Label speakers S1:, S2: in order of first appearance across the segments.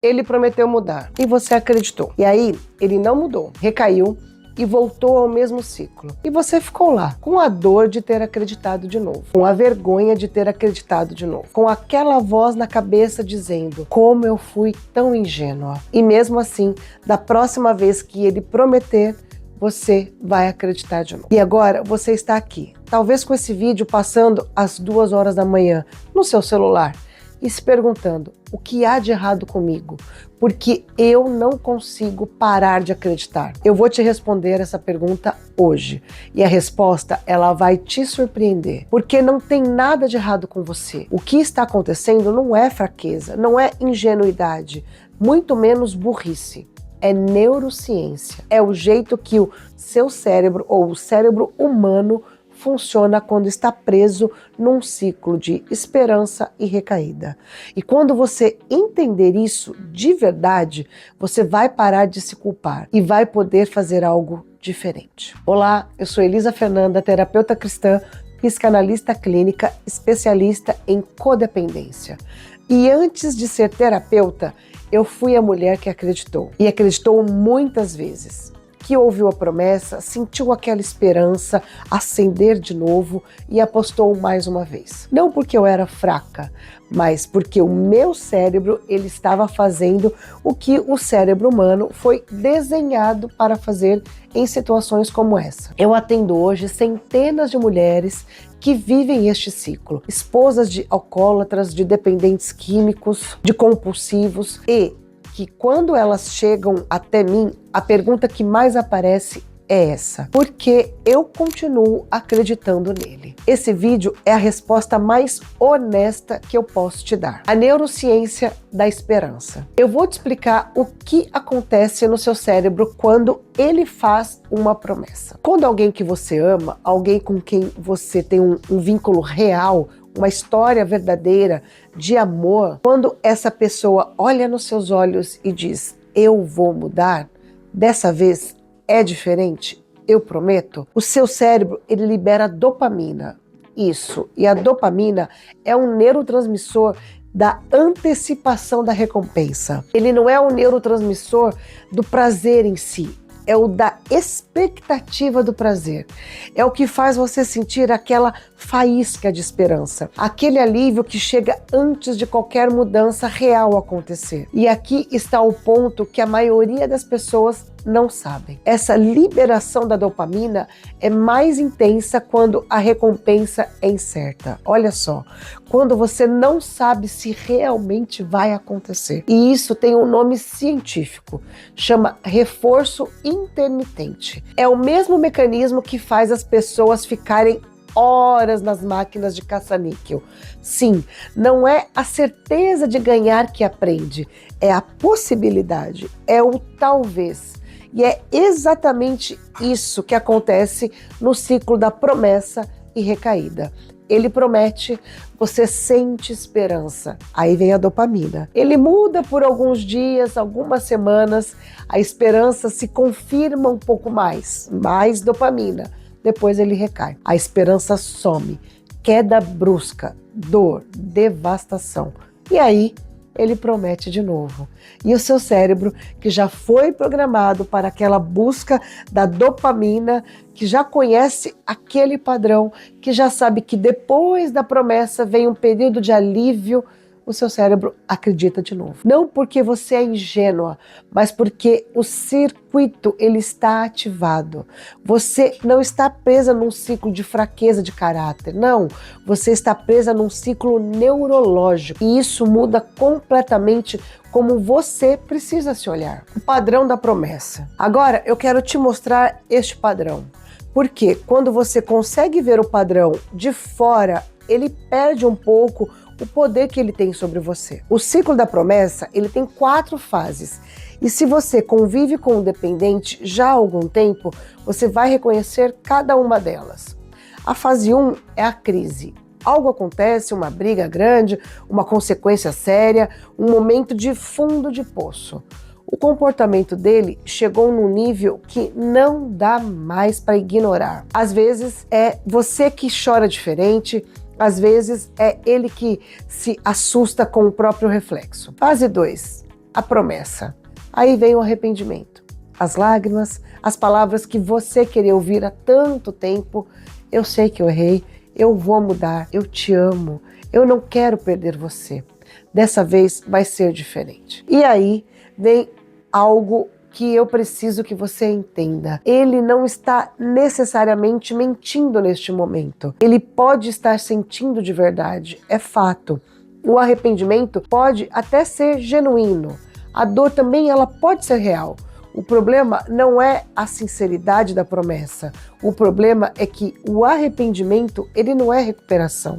S1: Ele prometeu mudar e você acreditou. E aí, ele não mudou, recaiu e voltou ao mesmo ciclo. E você ficou lá, com a dor de ter acreditado de novo, com a vergonha de ter acreditado de novo, com aquela voz na cabeça dizendo: como eu fui tão ingênua. E mesmo assim, da próxima vez que ele prometer, você vai acreditar de novo. E agora você está aqui, talvez com esse vídeo passando às 2 horas da manhã no seu celular e se perguntando: o que há de errado comigo? Porque eu não consigo parar de acreditar. Eu vou te responder essa pergunta hoje. E a resposta, ela vai te surpreender. Porque não tem nada de errado com você. O que está acontecendo não é fraqueza, não é ingenuidade, muito menos burrice. É neurociência. É o jeito que o seu cérebro, ou o cérebro humano, funciona quando está preso num ciclo de esperança e recaída. E quando você entender isso de verdade, você vai parar de se culpar e vai poder fazer algo diferente. Olá, eu sou Elisa Fernanda, terapeuta cristã, psicanalista clínica, especialista em codependência. E antes de ser terapeuta, eu fui a mulher que acreditou. E acreditou muitas vezes. Que ouviu a promessa, sentiu aquela esperança acender de novo e apostou mais uma vez. Não porque eu era fraca, mas porque o meu cérebro ele estava fazendo o que o cérebro humano foi desenhado para fazer em situações como essa. Eu atendo hoje centenas de mulheres que vivem este ciclo, esposas de alcoólatras, de dependentes químicos, de compulsivos e que quando elas chegam até mim, a pergunta que mais aparece é essa: por que eu continuo acreditando nele? Esse vídeo é a resposta mais honesta que eu posso te dar. A neurociência da esperança. Eu vou te explicar o que acontece no seu cérebro quando ele faz uma promessa. Quando alguém que você ama, alguém com quem você tem um vínculo real, uma história verdadeira de amor, quando essa pessoa olha nos seus olhos e diz: eu vou mudar, dessa vez é diferente, eu prometo, o seu cérebro ele libera dopamina. Isso, e a dopamina é um neurotransmissor da antecipação da recompensa. Ele não é um neurotransmissor do prazer em si, é o da expectativa do prazer. É o que faz você sentir aquela faísca de esperança, aquele alívio que chega antes de qualquer mudança real acontecer. E aqui está o ponto que a maioria das pessoas não sabem. Essa liberação da dopamina é mais intensa quando a recompensa é incerta. Olha só, quando você não sabe se realmente vai acontecer. E isso tem um nome científico, chama reforço intermitente. É o mesmo mecanismo que faz as pessoas ficarem horas nas máquinas de caça-níquel. Sim, não é a certeza de ganhar que aprende, é a possibilidade, é o talvez. E é exatamente isso que acontece no ciclo da promessa e recaída. Ele promete, você sente esperança. Aí vem a dopamina. Ele muda por alguns dias, algumas semanas, a esperança se confirma um pouco mais dopamina. Depois ele recai. A esperança some. Queda brusca, dor, devastação. E aí ele promete de novo. E o seu cérebro, que já foi programado para aquela busca da dopamina, que já conhece aquele padrão, que já sabe que depois da promessa vem um período de alívio, o seu cérebro acredita de novo. Não porque você é ingênua, mas porque o circuito ele está ativado. Você não está presa num ciclo de fraqueza de caráter, não. Você está presa num ciclo neurológico e isso muda completamente como você precisa se olhar. O padrão da promessa. Agora eu quero te mostrar este padrão. Porque quando você consegue ver o padrão de fora, ele perde um pouco o poder que ele tem sobre você. O ciclo da promessa, ele tem 4 fases. E se você convive com o dependente já há algum tempo, você vai reconhecer cada uma delas. A fase 1 é a crise. Algo acontece, uma briga grande, uma consequência séria, um momento de fundo de poço. O comportamento dele chegou num nível que não dá mais para ignorar. Às vezes é você que chora diferente, às vezes é ele que se assusta com o próprio reflexo. Fase 2. a promessa. Aí vem o arrependimento. As lágrimas, as palavras que você queria ouvir há tanto tempo. Eu sei que eu errei, eu vou mudar, eu te amo, eu não quero perder você. Dessa vez vai ser diferente. E aí vem algo que eu preciso que você entenda. Ele não está necessariamente mentindo neste momento. Ele pode estar sentindo de verdade, é fato. O arrependimento pode até ser genuíno. A dor também ela pode ser real. O problema não é a sinceridade da promessa. O problema é que o arrependimento, ele não é recuperação.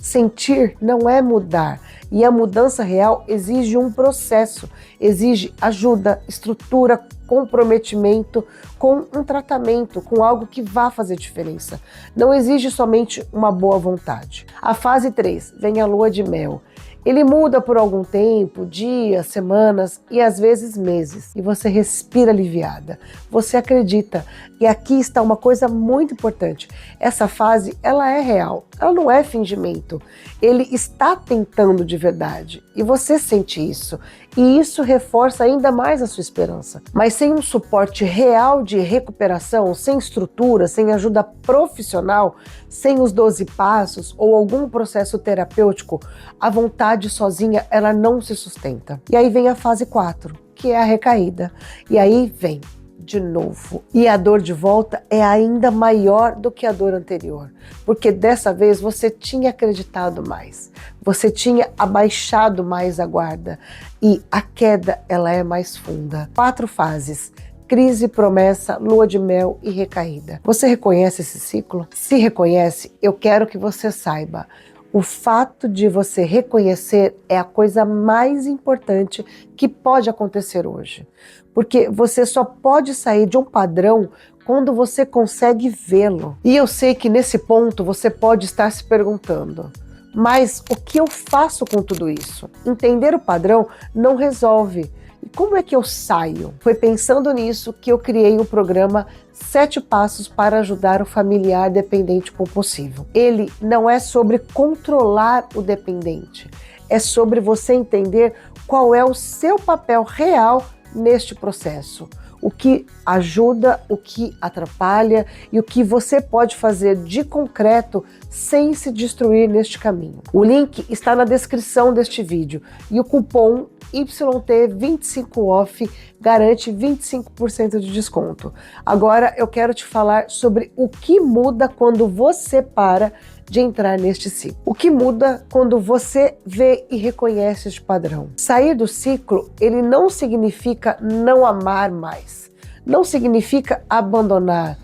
S1: Sentir não é mudar. E a mudança real exige um processo, exige ajuda, estrutura, comprometimento, com um tratamento, com algo que vá fazer diferença. Não exige somente uma boa vontade. A fase 3, vem a lua de mel. Ele muda por algum tempo, dias, semanas e às vezes meses. E você respira aliviada. Você acredita. E aqui está uma coisa muito importante. Essa fase, ela é real. Ela não é fingimento. Ele está tentando de verdade. E você sente isso. E isso reforça ainda mais a sua esperança. Mas sem um suporte real de recuperação, sem estrutura, sem ajuda profissional, sem os 12 passos ou algum processo terapêutico, a vontade sozinha, ela não se sustenta. E aí vem a fase 4, que é a recaída. E aí vem de novo. E a dor de volta é ainda maior do que a dor anterior, porque dessa vez você tinha acreditado mais, você tinha abaixado mais a guarda e a queda ela é mais funda. 4 fases: crise, promessa, lua de mel e recaída. Você reconhece esse ciclo? Se reconhece, eu quero que você saiba. O fato de você reconhecer é a coisa mais importante que pode acontecer hoje. Porque você só pode sair de um padrão quando você consegue vê-lo. E eu sei que nesse ponto você pode estar se perguntando: mas o que eu faço com tudo isso? Entender o padrão não resolve. E como é que eu saio? Foi pensando nisso que eu criei o programa 7 Passos para Ajudar o Familiar Dependente Compulsivo. Ele não é sobre controlar o dependente, é sobre você entender qual é o seu papel real neste processo. O que ajuda, o que atrapalha e o que você pode fazer de concreto sem se destruir neste caminho. O link está na descrição deste vídeo e o cupom YT25OFF garante 25% de desconto. Agora eu quero te falar sobre o que muda quando você para de entrar neste ciclo. O que muda quando você vê e reconhece este padrão? Sair do ciclo, ele não significa não amar mais, não significa abandonar,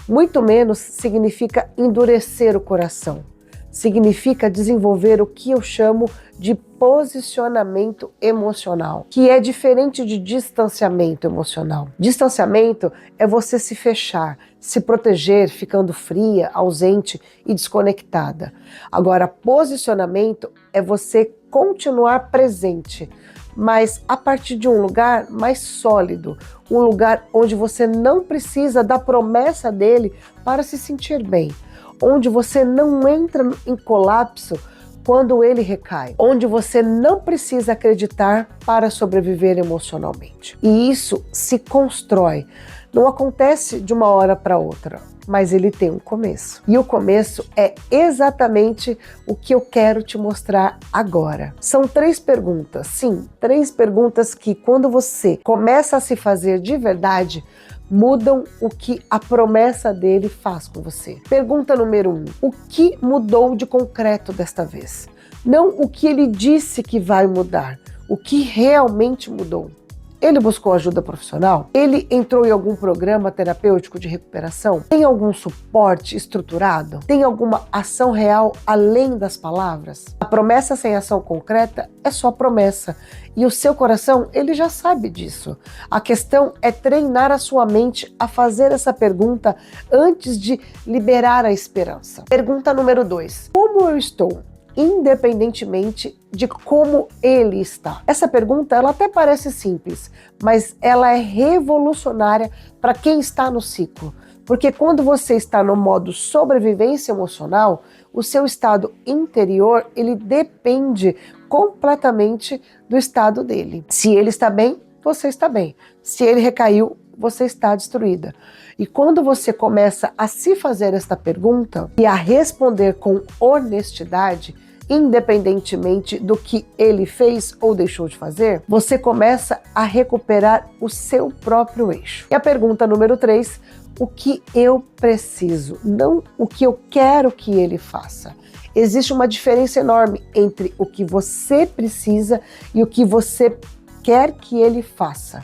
S1: muito menos significa endurecer o coração. Significa desenvolver o que eu chamo de posicionamento emocional, que é diferente de distanciamento emocional. Distanciamento é você se fechar, se proteger, ficando fria, ausente e desconectada. Agora, posicionamento é você continuar presente, mas a partir de um lugar mais sólido, um lugar onde você não precisa da promessa dele para se sentir bem, onde você não entra em colapso quando ele recai, onde você não precisa acreditar para sobreviver emocionalmente. E isso se constrói, não acontece de uma hora para outra, mas ele tem um começo. E o começo é exatamente o que eu quero te mostrar agora. São 3 perguntas, sim, 3 perguntas que quando você começa a se fazer de verdade, mudam o que a promessa dele faz com você. Pergunta número 1. O que mudou de concreto desta vez? Não o que ele disse que vai mudar, o que realmente mudou. Ele buscou ajuda profissional? Ele entrou em algum programa terapêutico de recuperação? Tem algum suporte estruturado? Tem alguma ação real além das palavras? A promessa sem ação concreta é só promessa. E o seu coração, ele já sabe disso. A questão é treinar a sua mente a fazer essa pergunta antes de liberar a esperança. Pergunta número 2. Como eu estou? Independentemente de como ele está. Essa pergunta, ela até parece simples, mas ela é revolucionária para quem está no ciclo, Porque quando você está no modo sobrevivência emocional, o seu estado interior, ele depende completamente do estado dele. Se ele está bem, você está bem. Se ele recaiu, você está destruída. E quando você começa a se fazer esta pergunta e a responder com honestidade, independentemente do que ele fez ou deixou de fazer, você começa a recuperar o seu próprio eixo. E a pergunta número 3, o que eu preciso, não o que eu quero que ele faça. Existe uma diferença enorme entre o que você precisa e o que você quer que ele faça.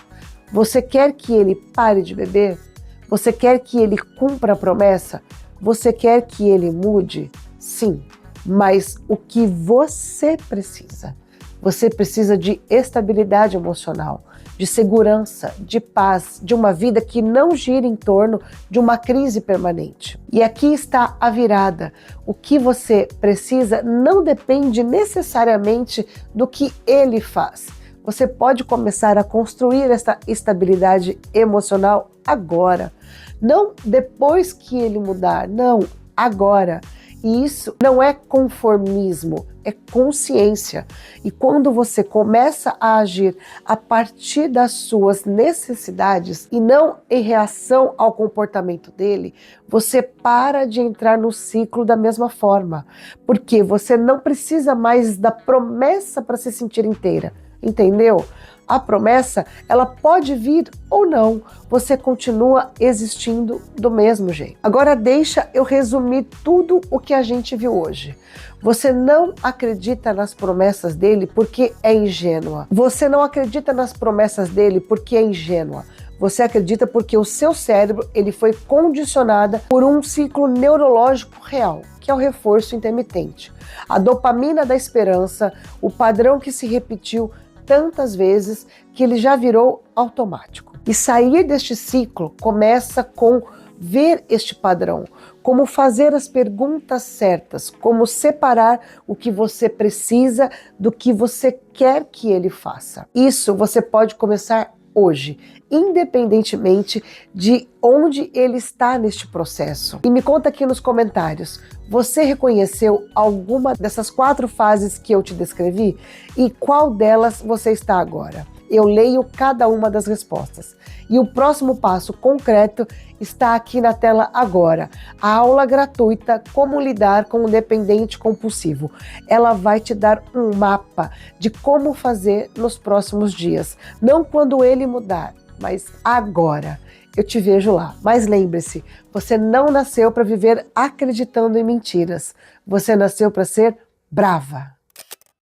S1: Você quer que ele pare de beber? Você quer que ele cumpra a promessa? Você quer que ele mude? Sim. Mas o que você precisa? Você precisa de estabilidade emocional, de segurança, de paz, de uma vida que não gira em torno de uma crise permanente. E aqui está a virada. O que você precisa não depende necessariamente do que ele faz. Você pode começar a construir essa estabilidade emocional agora. Não depois que ele mudar, não, agora. E isso não é conformismo, é consciência. E quando você começa a agir a partir das suas necessidades e não em reação ao comportamento dele, você para de entrar no ciclo da mesma forma. Porque você não precisa mais da promessa para se sentir inteira. Entendeu? A promessa, ela pode vir ou não, você continua existindo do mesmo jeito. Agora deixa eu resumir tudo o que a gente viu hoje. Você não acredita nas promessas dele porque é ingênua. Você não acredita nas promessas dele porque é ingênua. Você acredita porque o seu cérebro ele foi condicionado por um ciclo neurológico real, que é o reforço intermitente. A dopamina da esperança, o padrão que se repetiu tantas vezes que ele já virou automático. E sair deste ciclo começa com ver este padrão, como fazer as perguntas certas, como separar o que você precisa do que você quer que ele faça. Isso você pode começar hoje, independentemente de onde ele está neste processo. E me conta aqui nos comentários, você reconheceu alguma dessas 4 fases que eu te descrevi? E qual delas você está agora? Eu leio cada uma das respostas. E o próximo passo concreto está aqui na tela agora. A aula gratuita Como Lidar com o Dependente Compulsivo. Ela vai te dar um mapa de como fazer nos próximos dias. Não quando ele mudar, mas agora. Eu te vejo lá. Mas lembre-se, você não nasceu para viver acreditando em mentiras. Você nasceu para ser brava.